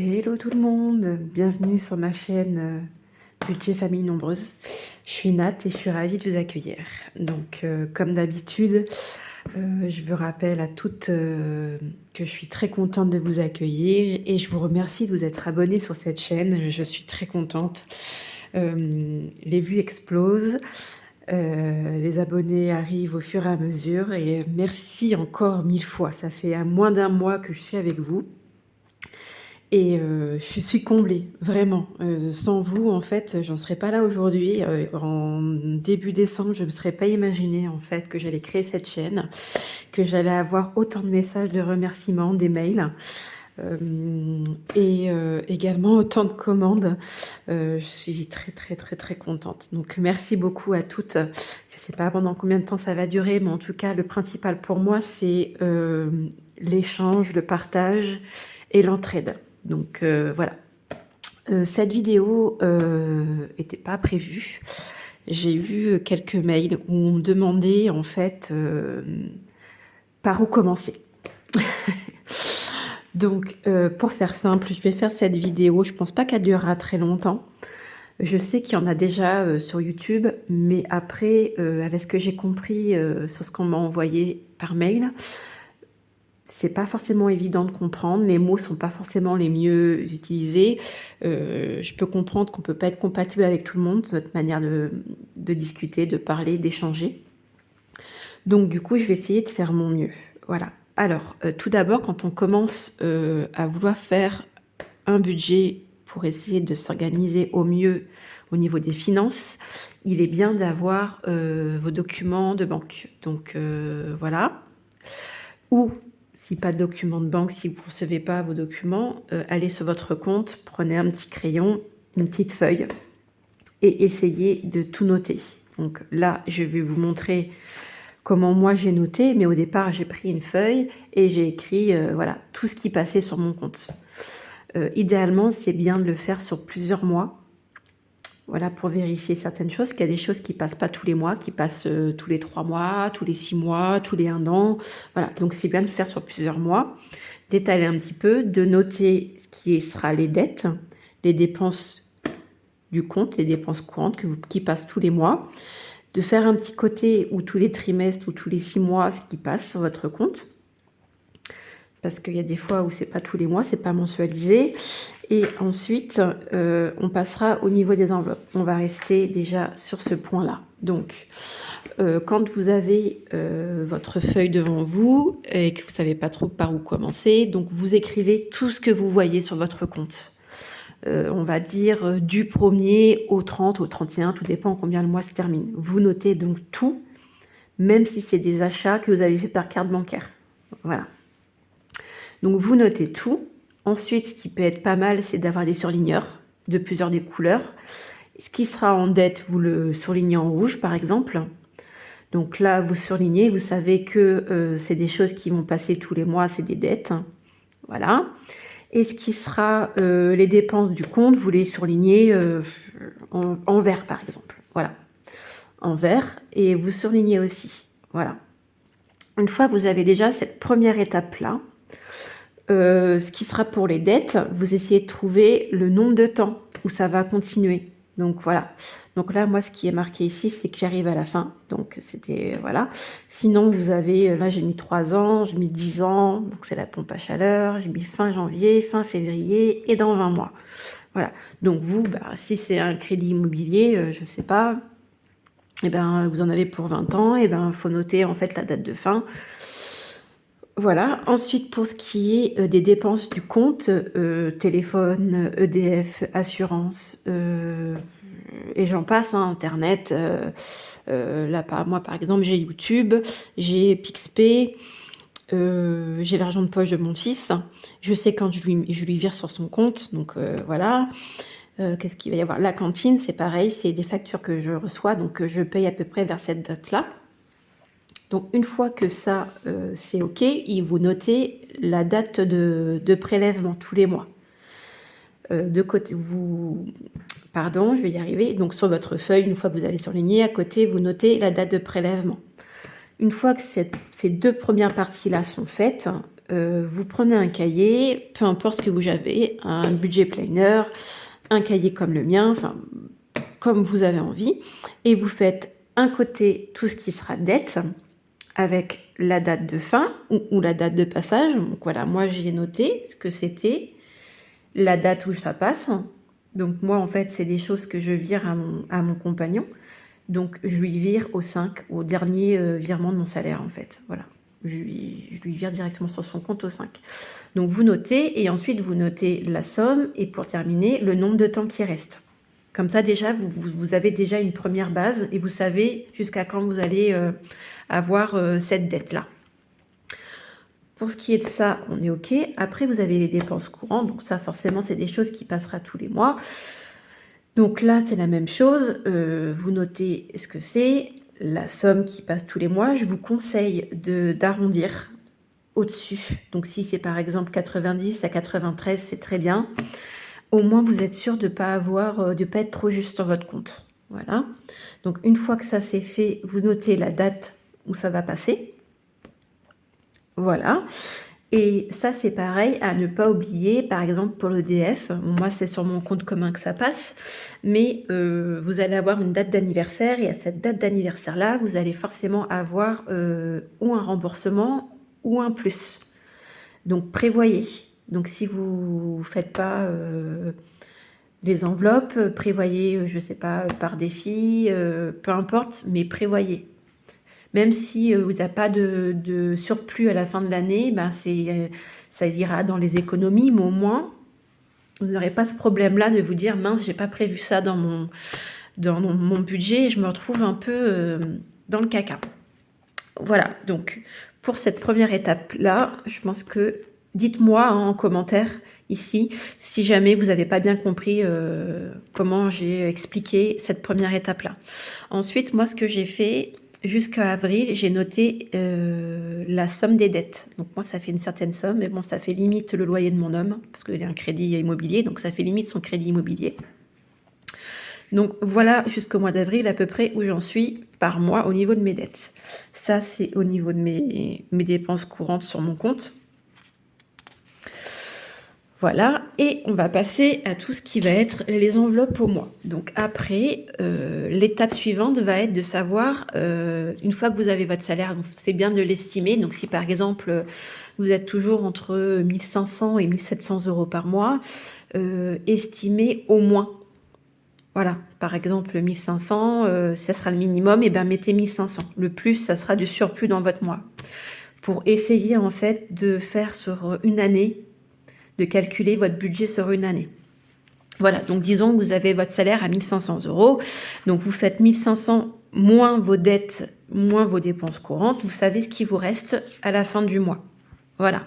Hello tout le monde, bienvenue sur ma chaîne Budget Famille Nombreuse. Je suis Nat et je suis ravie de vous accueillir. Donc comme d'habitude, je vous rappelle à toutes que je suis très contente de vous accueillir et je vous remercie de vous être abonnés sur cette chaîne. Je suis très contente. Les vues explosent, les abonnés arrivent au fur et à mesure et merci encore 1000 fois. Ça fait moins d'un mois que je suis avec vous. Et je suis comblée, vraiment. Sans vous, en fait, j'en serais pas là aujourd'hui. En début décembre, je me serais pas imaginé, en fait, que j'allais créer cette chaîne, que j'allais avoir autant de messages de remerciements, des mails, et également autant de commandes. Je suis très, très, très, très contente. Donc, merci beaucoup à toutes. Je sais pas pendant combien de temps ça va durer, mais en tout cas, le principal pour moi, c'est l'échange, le partage et l'entraide. Donc voilà, cette vidéo n'était pas prévue. J'ai eu quelques mails où on me demandait en fait par où commencer. Donc pour faire simple, je vais faire cette vidéo. Je pense pas qu'elle durera très longtemps. Je sais qu'il y en a déjà sur YouTube, mais après, avec ce que j'ai compris sur ce qu'on m'a envoyé par mail, c'est pas forcément évident de comprendre, les mots sont pas forcément les mieux utilisés. Je peux comprendre qu'on peut pas être compatible avec tout le monde, notre manière de discuter, de parler, d'échanger. Donc du coup, je vais essayer de faire mon mieux. Voilà. Alors, tout d'abord, quand on commence à vouloir faire un budget pour essayer de s'organiser au mieux au niveau des finances, il est bien d'avoir vos documents de banque. Donc voilà. Ou si pas de document de banque, si vous ne recevez pas vos documents, allez sur votre compte, prenez un petit crayon, une petite feuille et essayez de tout noter. Donc là, je vais vous montrer comment moi j'ai noté, mais au départ, j'ai pris une feuille et j'ai écrit voilà, tout ce qui passait sur mon compte. Idéalement, c'est bien de le faire sur plusieurs mois. Voilà, pour vérifier certaines choses, qu'il y a des choses qui passent pas tous les mois, qui passent tous les 3 mois, tous les 6 mois, tous les 1 an. Voilà, donc c'est bien de faire sur plusieurs mois, d'étaler un petit peu, de noter ce qui sera les dettes, les dépenses du compte, les dépenses courantes qui passent tous les mois, de faire un petit côté ou tous les trimestres ou tous les 6 mois ce qui passe sur votre compte. Parce qu'il y a des fois où c'est pas tous les mois, c'est pas mensualisé. Et ensuite, on passera au niveau des enveloppes. On va rester déjà sur ce point-là. Donc, quand vous avez votre feuille devant vous et que vous savez pas trop par où commencer, donc vous écrivez tout ce que vous voyez sur votre compte. On va dire du 1er au 30, au 31, tout dépend combien le mois se termine. Vous notez donc tout, même si c'est des achats que vous avez fait par carte bancaire. Voilà. Donc vous notez tout. Ensuite, ce qui peut être pas mal, c'est d'avoir des surligneurs de plusieurs des couleurs. Ce qui sera en dette, vous le surlignez en rouge, par exemple. Donc là, vous surlignez, vous savez que c'est des choses qui vont passer tous les mois, c'est des dettes. Voilà. Et ce qui sera les dépenses du compte, vous les surlignez en vert, par exemple. Voilà. En vert. Et vous surlignez aussi. Voilà. Une fois que vous avez déjà cette première étape-là, ce qui sera pour les dettes, vous essayez de trouver le nombre de temps où ça va continuer. Donc voilà. Donc là, moi, ce qui est marqué ici, c'est que j'arrive à la fin. Donc c'était, voilà. Sinon, vous avez, là, j'ai mis 3 ans, j'ai mis 10 ans. Donc c'est la pompe à chaleur. J'ai mis fin janvier, fin février et dans 20 mois. Voilà. Donc vous, si c'est un crédit immobilier, je sais pas, et ben, vous en avez pour 20 ans, et ben, faut noter, en fait, la date de fin. Voilà. Ensuite, pour ce qui est des dépenses du compte, téléphone, EDF, assurance, et j'en passe, hein, Internet. Là, moi, par exemple, j'ai YouTube, j'ai Pixpay, j'ai l'argent de poche de mon fils. Je sais quand je lui vire sur son compte, donc voilà. Qu'est-ce qu'il va y avoir? La cantine, c'est pareil, c'est des factures que je reçois, donc je paye à peu près vers cette date-là. Donc une fois que ça c'est OK, vous notez la date de prélèvement tous les mois. De côté, pardon, je vais y arriver. Donc sur votre feuille, une fois que vous avez surligné, à côté, vous notez la date de prélèvement. Une fois que ces deux premières parties-là sont faites, vous prenez un cahier, peu importe ce que vous avez, un budget planner, un cahier comme le mien, enfin, comme vous avez envie, et vous faites un côté tout ce qui sera dette, avec la date de fin ou la date de passage. Donc voilà, moi j'ai noté ce que c'était, la date où ça passe. Donc moi en fait c'est des choses que je vire à mon compagnon. Donc je lui vire au 5, au dernier virement de mon salaire en fait. Voilà, je lui vire directement sur son compte au 5. Donc vous notez et ensuite vous notez la somme et pour terminer le nombre de temps qui reste. Comme ça déjà vous avez déjà une première base et vous savez jusqu'à quand vous allez avoir cette dette-là. Pour ce qui est de ça, on est OK. Après, vous avez les dépenses courantes. Donc ça, forcément, c'est des choses qui passera tous les mois. Donc là, c'est la même chose. Vous notez ce que c'est, la somme qui passe tous les mois. Je vous conseille d'arrondir au-dessus. Donc si c'est par exemple 90 à 93, c'est très bien. Au moins, vous êtes sûr de ne pas être trop juste sur votre compte. Voilà. Donc une fois que ça c'est fait, vous notez la date où ça va passer. Voilà. Et ça, c'est pareil à ne pas oublier, par exemple pour l'EDF, moi c'est sur mon compte commun que ça passe, mais vous allez avoir une date d'anniversaire et à cette date d'anniversaire-là, vous allez forcément avoir ou un remboursement ou un plus. Donc prévoyez. Donc si vous ne faites pas les enveloppes, prévoyez, je ne sais pas, par défi, peu importe, mais prévoyez. Même si vous n'avez pas de surplus à la fin de l'année, ben ça ira dans les économies, mais au moins, vous n'aurez pas ce problème-là de vous dire « mince, j'ai pas prévu ça dans mon budget et je me retrouve un peu dans le caca ». Voilà, donc pour cette première étape-là, je pense que dites-moi en commentaire ici si jamais vous n'avez pas bien compris comment j'ai expliqué cette première étape-là. Ensuite, moi, ce que j'ai fait jusqu'à avril, j'ai noté la somme des dettes. Donc moi, ça fait une certaine somme, mais bon, ça fait limite le loyer de mon homme, parce qu'il a un crédit immobilier, donc ça fait limite son crédit immobilier. Donc voilà jusqu'au mois d'avril à peu près où j'en suis par mois au niveau de mes dettes. Ça, c'est au niveau de mes dépenses courantes sur mon compte. Voilà, et on va passer à tout ce qui va être les enveloppes au mois. Donc après, l'étape suivante va être de savoir, une fois que vous avez votre salaire, c'est bien de l'estimer. Donc si par exemple, vous êtes toujours entre 1500 et 1700 euros par mois, estimez au moins. Voilà, par exemple 1500, ça sera le minimum, et bien mettez 1500. Le plus, ça sera du surplus dans votre mois. Pour essayer en fait de faire sur une année, de calculer votre budget sur une année. Voilà, donc disons que vous avez votre salaire à 1500 euros, donc vous faites 1500 moins vos dettes, moins vos dépenses courantes, vous savez ce qui vous reste à la fin du mois. Voilà.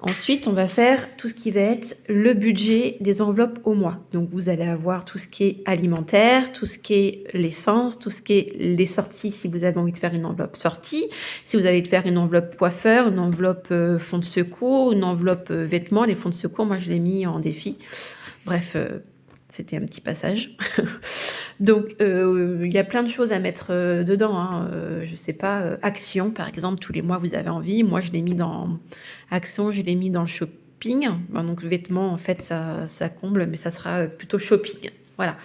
Ensuite, on va faire tout ce qui va être le budget des enveloppes au mois. Donc, vous allez avoir tout ce qui est alimentaire, tout ce qui est l'essence, tout ce qui est les sorties, si vous avez envie de faire une enveloppe sortie, si vous avez envie de faire une enveloppe coiffeur, une enveloppe fonds de secours, une enveloppe vêtements. Les fonds de secours, moi, je l'ai mis en défi. Bref, c'était un petit passage. Donc, il y a plein de choses à mettre dedans. Hein. Je sais pas, Action, par exemple, tous les mois, vous avez envie. Moi, je l'ai mis dans Action, je l'ai mis dans le shopping. Ben, donc, vêtements, en fait, ça comble, mais ça sera plutôt shopping. Voilà.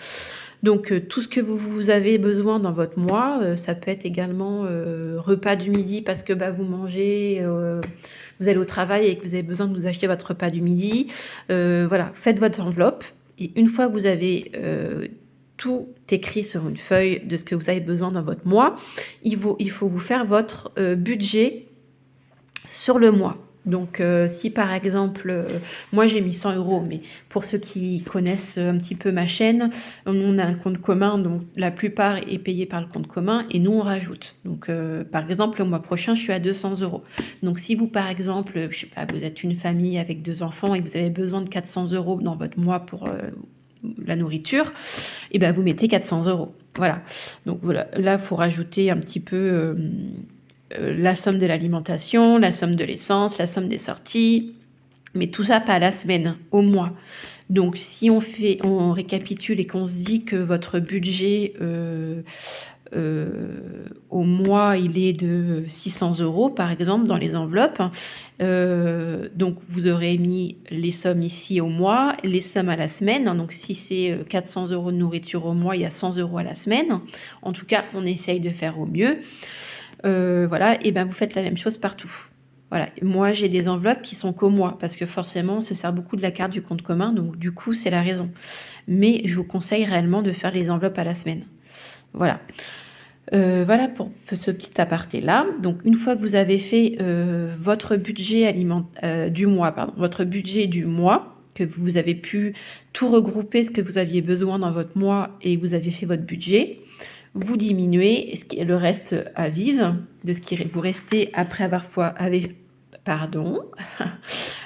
Donc, tout ce que vous avez besoin dans votre mois, ça peut être également repas du midi parce que bah, vous mangez, vous allez au travail et que vous avez besoin de vous acheter votre repas du midi. Voilà, faites votre enveloppe. Et une fois que vous avez tout écrit sur une feuille de ce que vous avez besoin dans votre mois, il faut vous faire votre budget sur le mois. Donc, si par exemple, moi j'ai mis 100 euros, mais pour ceux qui connaissent un petit peu ma chaîne, on a un compte commun, donc la plupart est payé par le compte commun et nous on rajoute. Donc, par exemple, le mois prochain, je suis à 200 euros. Donc, si vous, par exemple, je sais pas, vous êtes une famille avec 2 enfants et que vous avez besoin de 400 euros dans votre mois pour la nourriture, et ben vous mettez 400 euros. Voilà. Donc voilà, là, il faut rajouter un petit peu la somme de l'alimentation, la somme de l'essence, la somme des sorties, mais tout ça pas à la semaine, au mois. Donc si on récapitule et qu'on se dit que votre budget au mois, il est de 600 € par exemple dans les enveloppes. Donc vous aurez mis les sommes ici au mois, les sommes à la semaine. Donc si c'est 400 € de nourriture au mois, il y a 100 € à la semaine. En tout cas, on essaye de faire au mieux. Voilà, et ben vous faites la même chose partout. Voilà, moi j'ai des enveloppes qui sont qu'au mois, parce que forcément on se sert beaucoup de la carte du compte commun, donc du coup c'est la raison. Mais je vous conseille réellement de faire les enveloppes à la semaine. Voilà. Voilà pour ce petit aparté là. Donc une fois que vous avez fait votre budget du mois, votre budget du mois, que vous avez pu tout regrouper ce que vous aviez besoin dans votre mois et vous avez fait votre budget, vous diminuez le reste à vivre de ce qui vous restez après avoir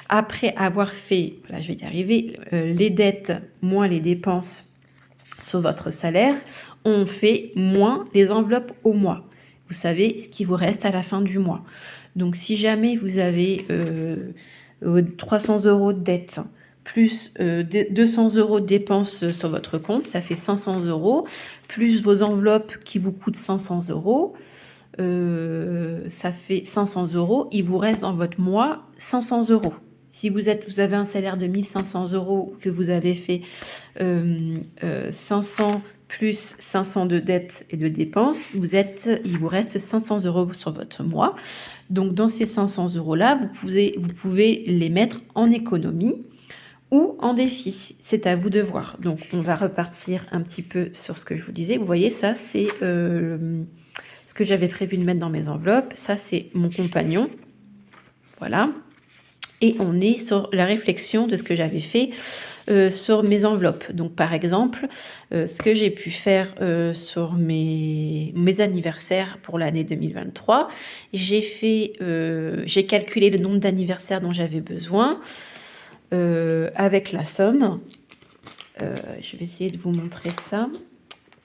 après avoir fait, là je vais y arriver, les dettes moins les dépenses sur votre salaire, on fait moins les enveloppes au mois. Vous savez ce qui vous reste à la fin du mois. Donc si jamais vous avez 300 € de dettes, plus 200 € de dépenses sur votre compte, ça fait 500 €, plus vos enveloppes qui vous coûtent 500 €, ça fait 500 €, il vous reste dans votre mois 500 €. Si vous avez un salaire de 1500 €, que vous avez fait 500 plus 500 de dettes et de dépenses, il vous reste 500 € sur votre mois. Donc dans ces 500 € là, vous pouvez les mettre en économie ou en défi. C'est à vous de voir. Donc on va repartir un petit peu sur ce que je vous disais. Vous voyez, ça c'est ce que j'avais prévu de mettre dans mes enveloppes. Ça c'est mon compagnon. Voilà. Et on est sur la réflexion de ce que j'avais fait sur mes enveloppes. Donc par exemple, ce que j'ai pu faire sur mes anniversaires pour l'année 2023, j'ai calculé le nombre d'anniversaires dont j'avais besoin avec la somme. Je vais essayer de vous montrer ça.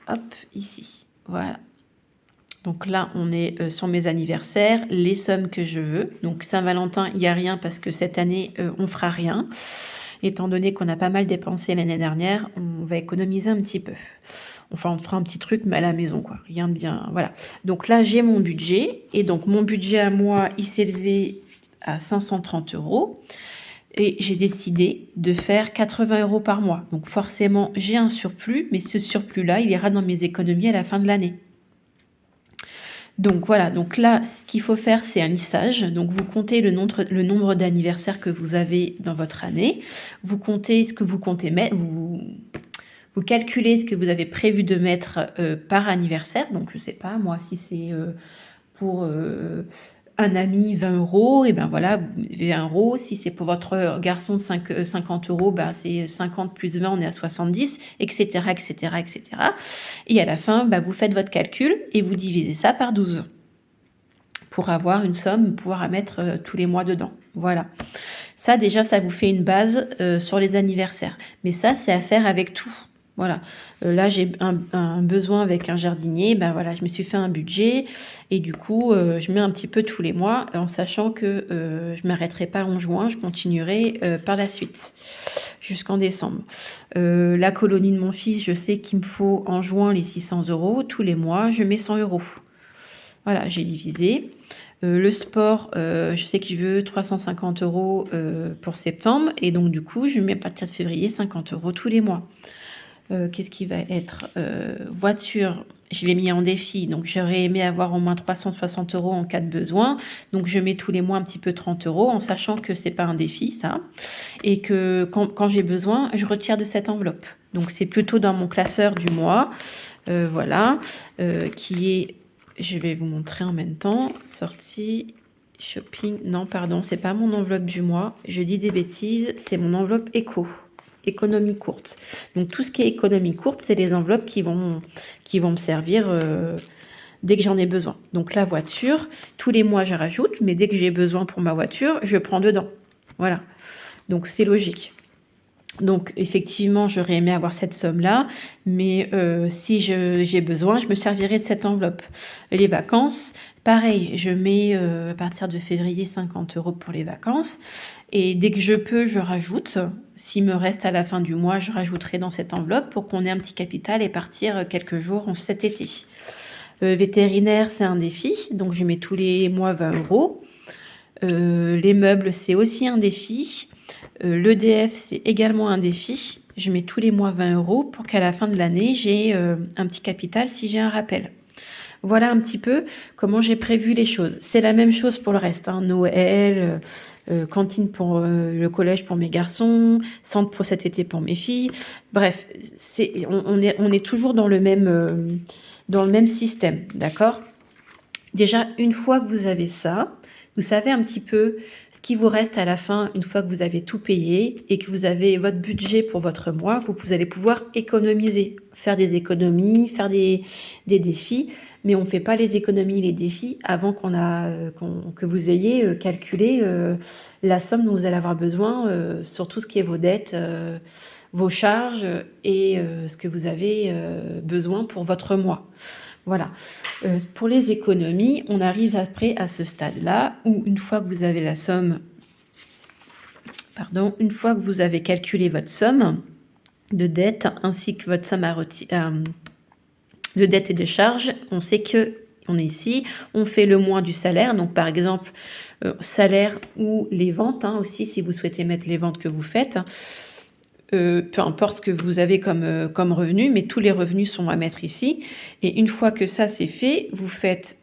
Hop, ici. Voilà. Donc là, on est sur mes anniversaires, les sommes que je veux. Donc Saint-Valentin, il n'y a rien parce que cette année, on fera rien. Étant donné qu'on a pas mal dépensé l'année dernière, on va économiser un petit peu. Enfin, on fera un petit truc, mais à la maison, quoi. Rien de bien, voilà. Donc là, j'ai mon budget. Et donc, mon budget à moi, il s'est élevé à 530 €. Et j'ai décidé de faire 80 € par mois. Donc forcément, j'ai un surplus, mais ce surplus-là, il ira dans mes économies à la fin de l'année. Donc voilà, donc là, ce qu'il faut faire, c'est un lissage. Donc vous comptez le nombre d'anniversaires que vous avez dans votre année. Vous comptez ce que vous comptez mettre. Vous calculez ce que vous avez prévu de mettre par anniversaire. Donc je ne sais pas, moi, si c'est pour un ami 20 €, et ben voilà, vous mettez 20 €. Si c'est pour votre garçon 50 €, ben c'est 50 plus 20, on est à 70, etc., etc., etc. Et à la fin, ben vous faites votre calcul et vous divisez ça par 12 pour avoir une somme, pouvoir mettre tous les mois dedans. Voilà. Ça, déjà, ça vous fait une base sur les anniversaires. Mais ça, c'est à faire avec tout. Voilà, là j'ai un besoin avec un jardinier, ben voilà, je me suis fait un budget et du coup je mets un petit peu tous les mois en sachant que je m'arrêterai pas en juin, je continuerai par la suite jusqu'en décembre. La colonie de mon fils, je sais qu'il me faut en juin les 600 €, tous les mois je mets 100 €. Voilà, j'ai divisé. Le sport, je sais que je veux 350 € pour septembre et donc du coup je mets à partir de février 50 € tous les mois. Qu'est-ce qui va être voiture, je l'ai mis en défi, donc j'aurais aimé avoir au moins 360 € en cas de besoin, donc je mets tous les mois un petit peu 30 € en sachant que c'est pas un défi ça, et que quand j'ai besoin, je retire de cette enveloppe. Donc c'est plutôt dans mon classeur du mois, voilà, qui est, je vais vous montrer en même temps, sortie, shopping, non pardon, c'est pas mon enveloppe du mois, je dis des bêtises, c'est mon enveloppe économie courte. Donc tout ce qui est économie courte, c'est les enveloppes qui vont me servir dès que j'en ai besoin. Donc la voiture, tous les mois je rajoute, mais dès que j'ai besoin pour ma voiture, je prends dedans. Voilà. Donc c'est logique. Donc effectivement, j'aurais aimé avoir cette somme-là, mais si j'ai besoin, je me servirai de cette enveloppe. Les vacances, pareil, je mets à partir de février 50 € pour les vacances. Et dès que je peux, je rajoute. S'il me reste à la fin du mois, je rajouterai dans cette enveloppe pour qu'on ait un petit capital et partir quelques jours cet été. Vétérinaire, c'est un défi, donc je mets tous les mois 20 €. Les meubles, c'est aussi un défi. L'EDF, c'est également un défi. Je mets tous les mois 20 € pour qu'à la fin de l'année, j'ai un petit capital si j'ai un rappel. Voilà un petit peu comment j'ai prévu les choses. C'est la même chose pour le reste, hein. Noël, cantine pour le collège pour mes garçons, centre pour cet été pour mes filles. Bref, on est toujours dans le même système, d'accord? Déjà, une fois que vous avez ça, vous savez un petit peu ce qui vous reste à la fin, une fois que vous avez tout payé et que vous avez votre budget pour votre mois, vous allez pouvoir économiser, faire des économies, faire des défis, mais on ne fait pas les économies, les défis avant que vous ayez calculé la somme dont vous allez avoir besoin sur tout ce qui est vos dettes, vos charges et ce que vous avez besoin pour votre mois. Voilà. Pour les économies, on arrive après à ce stade-là où une fois que vous avez la somme, pardon, une fois que vous avez calculé votre somme de dette ainsi que votre somme de dette et de charges, on sait que on est ici, on fait le moins du salaire. Donc par exemple, salaire ou les ventes, hein, aussi si vous souhaitez mettre les ventes que vous faites. Peu importe ce que vous avez comme revenu, mais tous les revenus sont à mettre ici. Et une fois que ça c'est fait, vous faites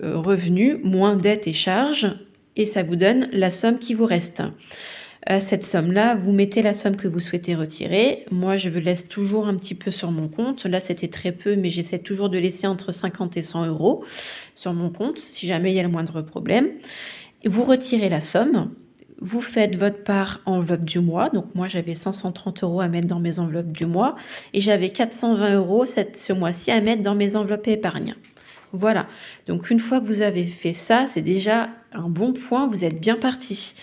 revenus moins dettes et charges, et ça vous donne la somme qui vous reste. À cette somme-là, vous mettez la somme que vous souhaitez retirer. Moi, je laisse toujours un petit peu sur mon compte. Là, c'était très peu, mais j'essaie toujours de laisser entre 50 et 100 € sur mon compte, si jamais il y a le moindre problème. Et vous retirez la somme. Vous faites votre part enveloppe du mois. Donc moi, j'avais 530 € à mettre dans mes enveloppes du mois et j'avais 420 € ce mois-ci à mettre dans mes enveloppes épargne. Voilà. Donc une fois que vous avez fait ça, c'est déjà un bon point. Vous êtes bien parti.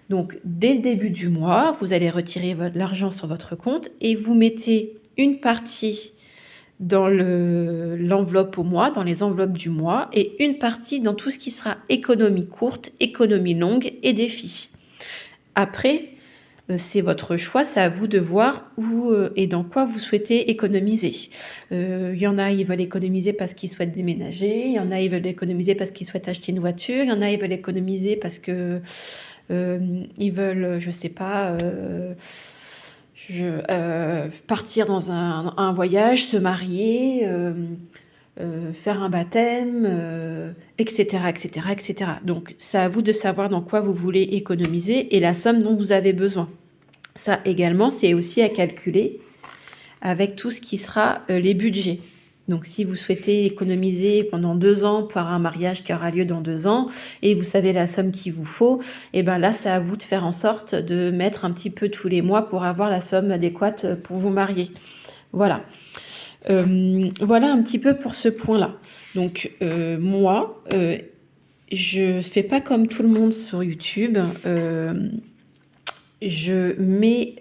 Donc dès le début du mois, vous allez retirer l'argent sur votre compte et vous mettez une partie dans l'enveloppe au mois, dans les enveloppes du mois, et une partie dans tout ce qui sera économie courte, économie longue et défi. Après, c'est votre choix, c'est à vous de voir où et dans quoi vous souhaitez économiser. Il y en a, ils veulent économiser parce qu'ils souhaitent déménager, il y en a, ils veulent économiser parce qu'ils souhaitent acheter une voiture, il y en a, ils veulent économiser parce que ils veulent, je sais pas, partir dans un voyage, se marier, faire un baptême, etc., etc., etc. Donc, c'est à vous de savoir dans quoi vous voulez économiser et la somme dont vous avez besoin. Ça également, c'est aussi à calculer avec tout ce qui sera les budgets. Donc, si vous souhaitez économiser pendant 2 ans pour un mariage qui aura lieu dans 2 ans et vous savez la somme qu'il vous faut, et ben là, c'est à vous de faire en sorte de mettre un petit peu tous les mois pour avoir la somme adéquate pour vous marier. Voilà. Voilà un petit peu pour ce point-là. Donc, moi, je fais pas comme tout le monde sur YouTube. Mes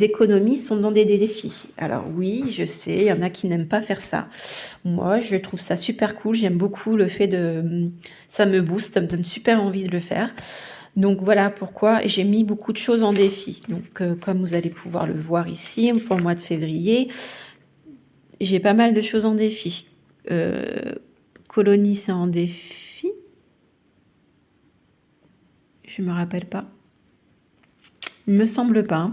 économies sont dans des défis. Alors oui, je sais, il y en a qui n'aiment pas faire ça. Moi, je trouve ça super cool. J'aime beaucoup le fait ça me booste, ça me donne super envie de le faire. Donc voilà pourquoi j'ai mis beaucoup de choses en défi. Donc comme vous allez pouvoir le voir ici, pour le mois de février, j'ai pas mal de choses en défi. Colonie, c'est en défi. Je me rappelle pas. Il me semble pas.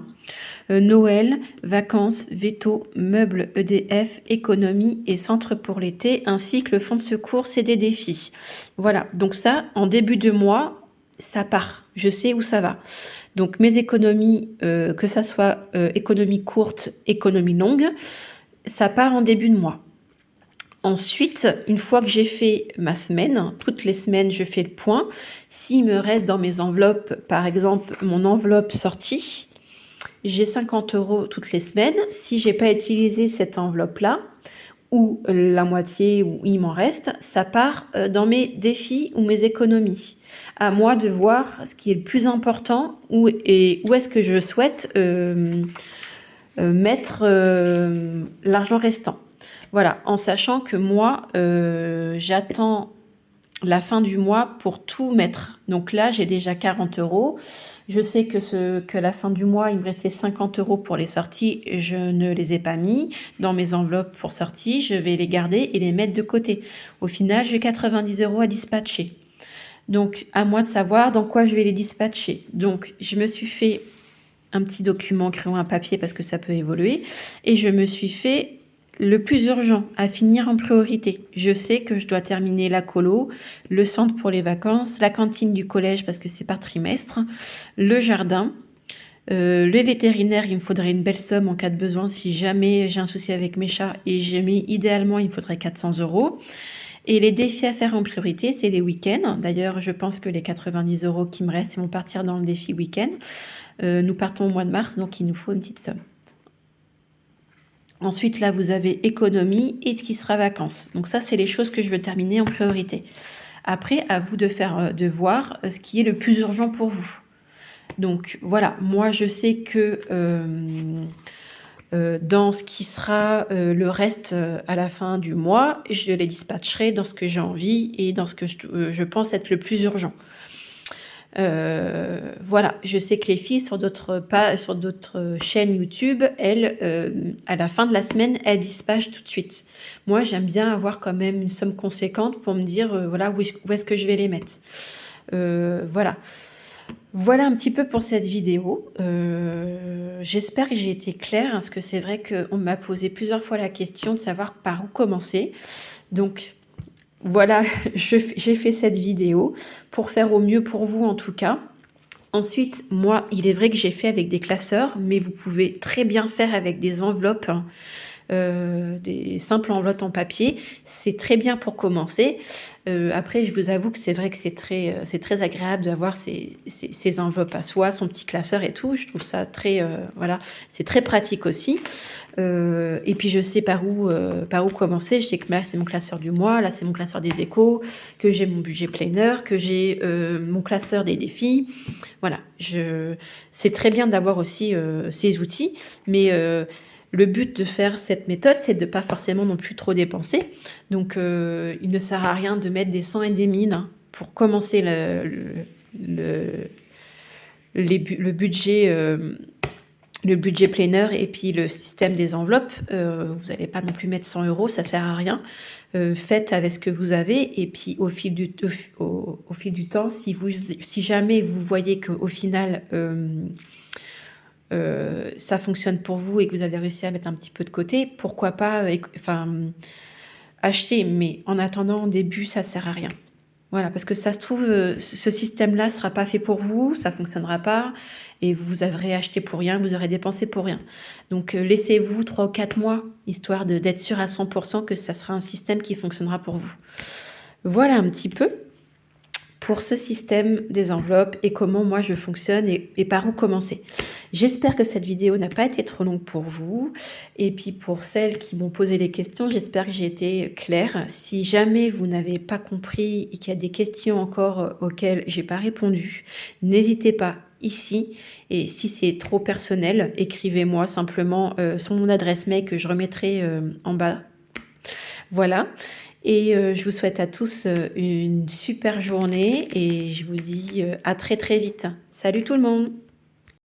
Noël, vacances, veto, meubles, EDF, économie et centre pour l'été, ainsi que le fonds de secours, c'est des défis. Voilà, donc ça, en début de mois, ça part. Je sais où ça va. Donc mes économies, que ça soit économie courte, économie longue, ça part en début de mois. Ensuite, une fois que j'ai fait ma semaine, toutes les semaines, je fais le point. S'il me reste dans mes enveloppes, par exemple, mon enveloppe sortie, j'ai 50 € toutes les semaines. Si j'ai pas utilisé cette enveloppe-là, ou la moitié, ou il m'en reste, ça part dans mes défis ou mes économies. À moi de voir ce qui est le plus important où est-ce que je souhaite mettre l'argent restant. Voilà, en sachant que moi, j'attends la fin du mois pour tout mettre. Donc là, j'ai déjà 40 euros. Je sais que la fin du mois, il me restait 50 euros pour les sorties. Je ne les ai pas mis dans mes enveloppes pour sorties. Je vais les garder et les mettre de côté. Au final, j'ai 90 euros à dispatcher. Donc, à moi de savoir dans quoi je vais les dispatcher. Donc, je me suis fait un petit document crayon à papier parce que ça peut évoluer. Et je me suis fait le plus urgent à finir en priorité. Je sais que je dois terminer la colo, le centre pour les vacances, la cantine du collège parce que c'est par trimestre, le jardin, le vétérinaire, il me faudrait une belle somme en cas de besoin si jamais j'ai un souci avec mes chats et j'ai mis idéalement il me faudrait 400 euros. Et les défis à faire en priorité, c'est les week-ends. D'ailleurs, je pense que les 90 euros qui me restent, ils vont partir dans le défi week-end. Nous partons au mois de mars, donc il nous faut une petite somme. Ensuite, là, vous avez économie et ce qui sera vacances. Donc ça, c'est les choses que je veux terminer en priorité. Après, à vous de voir ce qui est le plus urgent pour vous. Donc voilà, moi, je sais que dans ce qui sera le reste à la fin du mois, je les dispatcherai dans ce que j'ai envie et dans ce que je pense être le plus urgent. Voilà, je sais que les filles sur d'autres chaînes YouTube, elles, à la fin de la semaine, elles dispatchent tout de suite. Moi, j'aime bien avoir quand même une somme conséquente pour me dire, voilà, où est-ce que je vais les mettre. Voilà. Voilà un petit peu pour cette vidéo. J'espère que j'ai été claire, parce que c'est vrai qu'on m'a posé plusieurs fois la question de savoir par où commencer. Donc, voilà, j'ai fait cette vidéo pour faire au mieux pour vous en tout cas. Ensuite, moi, il est vrai que j'ai fait avec des classeurs, mais vous pouvez très bien faire avec des enveloppes, hein, des simples enveloppes en papier. C'est très bien pour commencer. Après, je vous avoue que c'est vrai que c'est très agréable d'avoir ces enveloppes à soi, son petit classeur et tout. Je trouve ça très, voilà, c'est très pratique aussi. Et puis je sais par où commencer. Je sais que là c'est mon classeur du mois, là c'est mon classeur des échos, que j'ai mon budget planner, que j'ai mon classeur des défis. Voilà, c'est très bien d'avoir aussi ces outils, mais le but de faire cette méthode, c'est de ne pas forcément non plus trop dépenser. Donc il ne sert à rien de mettre des 100 et des 1000 hein, pour commencer le budget planner et puis le système des enveloppes. Vous n'allez pas non plus mettre 100 euros, ça sert à rien. Faites avec ce que vous avez et puis au fil du temps, si jamais vous voyez qu'au final ça fonctionne pour vous et que vous avez réussi à mettre un petit peu de côté, pourquoi pas acheter, mais en attendant au début ça sert à rien. Voilà, parce que ça se trouve, ce système-là ne sera pas fait pour vous, ça ne fonctionnera pas, et vous aurez acheté pour rien, vous aurez dépensé pour rien. Donc, laissez-vous 3 ou 4 mois, histoire d'être sûr à 100% que ça sera un système qui fonctionnera pour vous. Voilà un petit peu pour ce système des enveloppes et comment moi je fonctionne et par où commencer. J'espère que cette vidéo n'a pas été trop longue pour vous. Et puis pour celles qui m'ont posé les questions, j'espère que j'ai été claire. Si jamais vous n'avez pas compris et qu'il y a des questions encore auxquelles j'ai pas répondu, n'hésitez pas ici. Et si c'est trop personnel, écrivez-moi simplement sur mon adresse mail que je remettrai en bas. Voilà. Et je vous souhaite à tous une super journée et je vous dis à très très vite. Salut tout le monde!